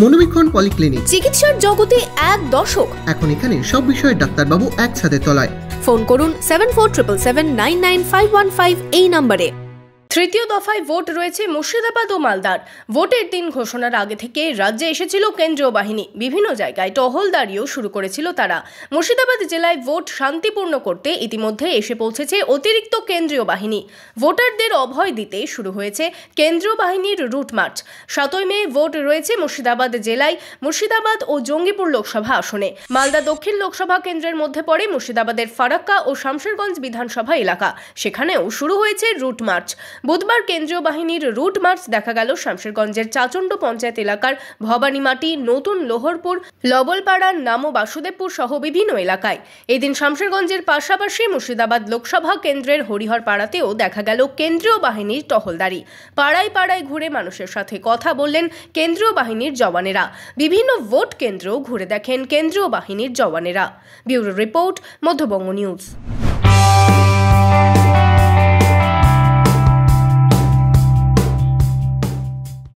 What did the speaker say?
মনোবীক্ষণ polyclinic, চিকিৎসার জগতে এক দশক। এখন এখানে সব বিষয়ে ডাক্তারবাবু একসাথে তলায়। ফোন করুন 7477799515 এই নম্বরে। তৃতীয় দফায় ভোট রয়েছে মুর্শিদাবাদ ও মালদার। ভোটের দিন ঘোষণার আগে থেকে রাজ্যে এসেছিল কেন্দ্রীয় বাহিনী। বিভিন্ন জায়গায় টহলদারিও শুরু করেছিল তারা। মুর্শিদাবাদ জেলায় ভোট শান্তিপূর্ণ করতে ইতিমধ্যে এসে পৌঁছেছে অতিরিক্ত কেন্দ্রীয় বাহিনী। ভোটারদের অভয় দিতে শুরু হয়েছে কেন্দ্রীয় বাহিনীর রুট মার্চ। 7 মে ভোট রয়েছে মুর্শিদাবাদ জেলায় মুর্শিদাবাদ ও জঙ্গিপুর লোকসভা আসনে। মালদা দক্ষিণ লোকসভা কেন্দ্রের মধ্যে পড়ে মুর্শিদাবাদের ফারাক্কা ও শামশেরগঞ্জ বিধানসভা এলাকা। সেখানেও শুরু হয়েছে রুট মার্চ। বুধবার কেন্দ্রীয় বাহিনীর রুট মার্চ দেখা গেল শামশেরগঞ্জের চাচণ্ড পঞ্চায়েত এলাকার ভবানীমাটি, নতুন লোহরপুর, লবলপাড়া, নামো বাসুদেবপুর সহ বিভিন্ন এলাকায়। এদিন শামশেরগঞ্জের পাশাপাশি মুর্শিদাবাদ লোকসভা কেন্দ্রের হরিহর পাড়াতেও দেখা গেল কেন্দ্রীয় বাহিনীর টহলদারি। পাড়ায় পাড়ায় ঘুরে মানুষের সাথে কথা বললেন কেন্দ্রীয় বাহিনীর জওয়ানেরা। বিভিন্ন ভোট কেন্দ্র ঘুরে দেখেন কেন্দ্রীয় বাহিনীর জওয়ানেরা। Bureau report, Madhyabanga news.